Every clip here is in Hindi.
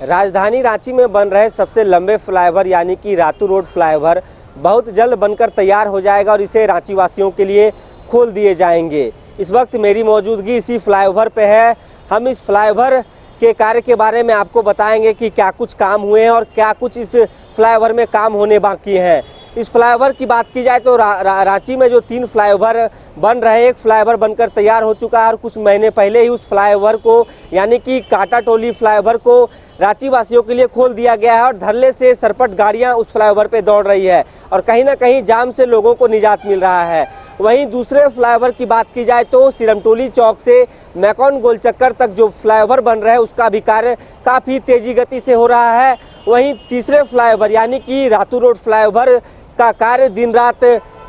राजधानी रांची में बन रहे सबसे लंबे फ्लाईओवर यानी कि रातू रोड फ्लाईओवर बहुत जल्द बनकर तैयार हो जाएगा और इसे रांची वासियों के लिए खोल दिए जाएंगे। इस वक्त मेरी मौजूदगी इसी फ्लाईओवर पे है। हम इस फ्लाईओवर के कार्य के बारे में आपको बताएंगे कि क्या कुछ काम हुए हैं और क्या कुछ इस फ्लाईओवर में काम होने बाकी हैं। इस फ्लाईओवर की बात की जाए तो रांची में जो 3 फ्लाईओवर बन रहे हैं, एक फ्लाईओवर बनकर तैयार हो चुका है और कुछ महीने पहले ही उस फ्लाईओवर को यानी कि कांटा टोली फ्लाईओवर को रांची वासियों के लिए खोल दिया गया है और धरले से सरपट गाड़ियां उस फ्लाईओवर पे दौड़ रही है और कहीं ना कहीं जाम से लोगों को निजात मिल रहा है। वहीं दूसरे फ्लाईओवर की बात की जाए तो सिरमटोली चौक से मैकॉन गोलचक्कर तक जो फ्लाईओवर बन रहा है उसका भी कार्य काफ़ी तेज़ी गति से हो रहा है। वहीं तीसरे फ्लाईओवर यानी कि रातू रोड फ्लाईओवर का कार्य दिन रात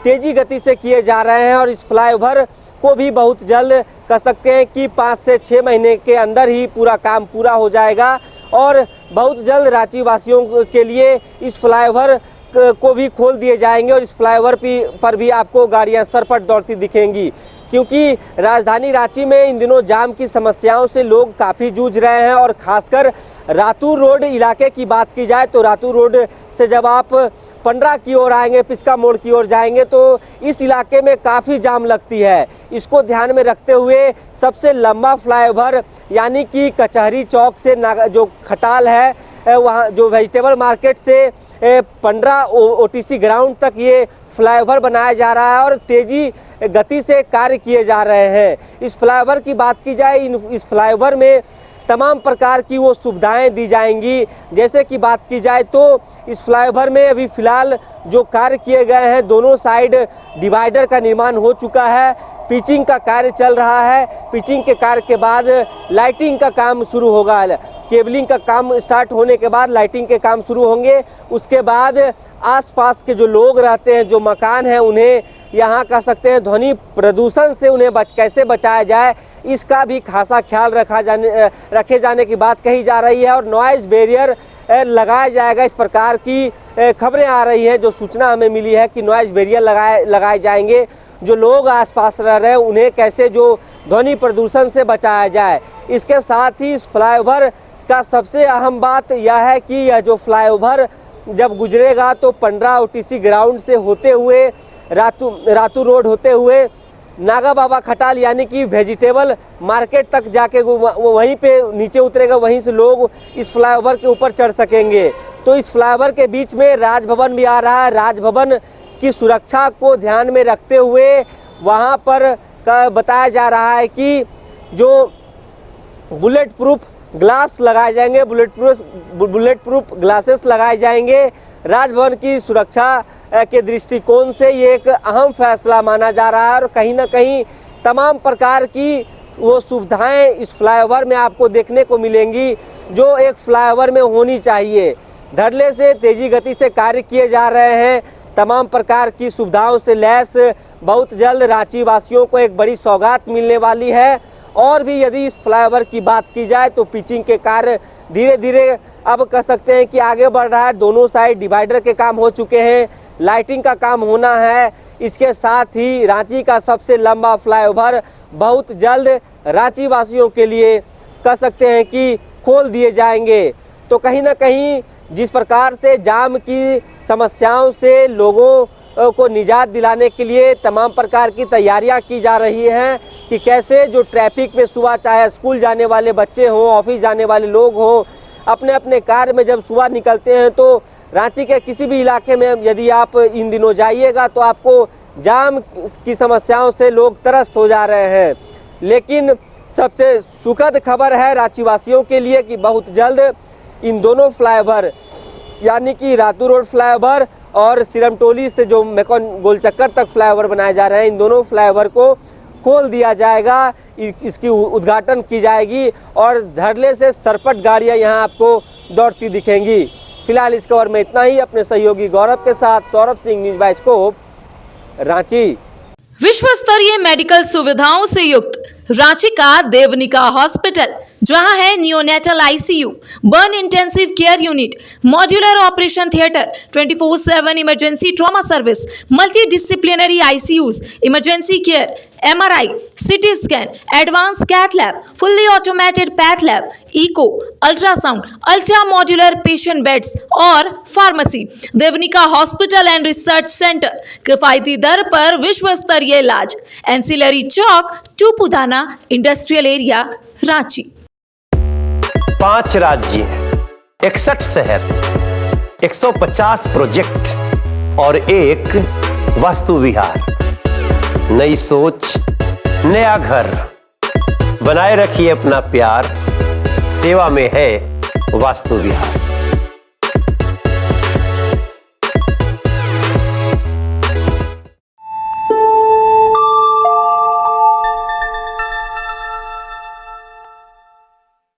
तेज़ी गति से किए जा रहे हैं और इस फ्लाईओवर को भी बहुत जल्द कह सकते हैं कि 5 से 6 महीने के अंदर ही पूरा काम पूरा हो जाएगा और बहुत जल्द रांची वासियों के लिए इस फ्लाईओवर को भी खोल दिए जाएंगे और इस फ्लाईओवर पर भी आपको गाड़ियां सरपट दौड़ती दिखेंगी, क्योंकि राजधानी रांची में इन दिनों जाम की समस्याओं से लोग काफ़ी जूझ रहे हैं। और ख़ासकर रातू रोड इलाके की बात की जाए तो रातू रोड से जब आप पंडरा की ओर आएंगे, पिस्का मोड़ की ओर जाएंगे तो इस इलाके में काफ़ी जाम लगती है। इसको ध्यान में रखते हुए सबसे लंबा फ्लाईओवर यानी कि कचहरी चौक से जो खटाल है वहाँ जो वेजिटेबल मार्केट से पंडरा ओटीसी ग्राउंड तक ये फ्लाईओवर बनाया जा रहा है और तेज़ी गति से कार्य किए जा रहे हैं। इस फ्लाईओवर की बात की जाए, इस फ्लाईओवर में तमाम प्रकार की वो सुविधाएं दी जाएंगी। जैसे कि बात की जाए तो इस फ्लाईओवर में अभी फ़िलहाल जो कार्य किए गए हैं, दोनों साइड डिवाइडर का निर्माण हो चुका है, पिचिंग का कार्य चल रहा है। पिचिंग के कार्य के बाद लाइटिंग का काम शुरू होगा। केबलिंग का काम स्टार्ट होने के बाद लाइटिंग के काम शुरू होंगे। उसके बाद आसपास के जो लोग रहते हैं, जो मकान हैं, उन्हें यहाँ कह सकते हैं ध्वनि प्रदूषण से उन्हें कैसे बचाया जाए, इसका भी खासा ख्याल रखे जाने की बात कही जा रही है और नॉइज़ बैरियर लगाया जाएगा। इस प्रकार की खबरें आ रही हैं, जो सूचना हमें मिली है कि नॉइज़ बैरियर लगाए जाएंगे। जो लोग आसपास रह रहे हैं उन्हें कैसे जो ध्वनि प्रदूषण से बचाया जाए। इसके साथ ही इस फ्लाईओवर का सबसे अहम बात यह है कि यह जो फ्लाईओवर जब गुजरेगा तो पंडरा ओटीसी ग्राउंड से होते हुए रातू रोड होते हुए नागा बाबा खटाल यानी कि वेजिटेबल मार्केट तक जाके वहीं पे नीचे उतरेगा, वहीं से लोग इस फ्लाईओवर के ऊपर चढ़ सकेंगे। तो इस फ्लाईओवर के बीच में राजभवन भी आ रहा है। राजभवन की सुरक्षा को ध्यान में रखते हुए वहाँ पर बताया जा रहा है कि जो बुलेट प्रूफ ग्लास लगाए जाएंगे, बुलेट प्रूफ ग्लासेस लगाए जाएंगे। राजभवन की सुरक्षा के दृष्टिकोण से ये एक अहम फैसला माना जा रहा है और कहीं ना कहीं तमाम प्रकार की वो सुविधाएं इस फ्लाईओवर में आपको देखने को मिलेंगी जो एक फ्लाईओवर में होनी चाहिए। धरले से तेज़ी गति से कार्य किए जा रहे हैं। तमाम प्रकार की सुविधाओं से लैस बहुत जल्द रांची वासियों को एक बड़ी सौगात मिलने वाली है। और भी यदि इस फ्लाईओवर की बात की जाए तो पिचिंग के कार्य धीरे धीरे अब कह सकते हैं कि आगे बढ़ रहा है। दोनों साइड डिवाइडर के काम हो चुके हैं, लाइटिंग का काम होना है। इसके साथ ही रांची का सबसे लंबा फ्लाईओवर बहुत जल्द रांची वासियों के लिए कह सकते हैं कि खोल दिए जाएंगे। तो कहीं ना कहीं जिस प्रकार से जाम की समस्याओं से लोगों को निजात दिलाने के लिए तमाम प्रकार की तैयारियां की जा रही हैं कि कैसे जो ट्रैफिक में सुबह चाहे स्कूल जाने वाले बच्चे हों, ऑफिस जाने वाले लोग हों, अपने अपने कार्य में जब सुबह निकलते हैं तो रांची के किसी भी इलाके में यदि आप इन दिनों जाइएगा तो आपको जाम की समस्याओं से लोग त्रस्त हो जा रहे हैं। लेकिन सबसे सुखद खबर है रांची वासियों के लिए कि बहुत जल्द इन दोनों फ्लाईओवर यानी कि रातू रोड फ्लाईओवर और सिरमटोली से जो मैकॉन गोलचक्कर तक फ्लाईओवर बनाए जा रहे हैं, इन दोनों फ्लाईओवर को खोल दिया जाएगा। इसकी उद्घाटन की जाएगी और धरले से सरपट गाड़ियां यहां आपको दौड़ती दिखेंगी। फिलहाल इस खबर में इतना ही। अपने सहयोगी गौरव के साथ सौरभ सिंह, न्यूज़ बाइस्कोप, रांची। विश्व स्तरीय मेडिकल सुविधाओं से युक्त रांची का देवनिका हॉस्पिटल, जहां है neonatal ICU, burn intensive care unit, modular operation theatre, 24/7 emergency trauma service, multi disciplinary ICUs, emergency care, MRI, CT scan, advanced cath lab, fully automated path lab, echo, ultrasound, ultra modular patient beds और pharmacy. Devnika hospital and research centre, किफायती दर पर विश्व स्तरीय इलाज। एंसिलरी चौक, टूपुदाना इंडस्ट्रियल एरिया, रांची। 5 राज्य, 61 शहर, 150 प्रोजेक्ट और एक वास्तु विहार। नई सोच, नया घर। बनाए रखिए अपना प्यार, सेवा में है वास्तु विहार।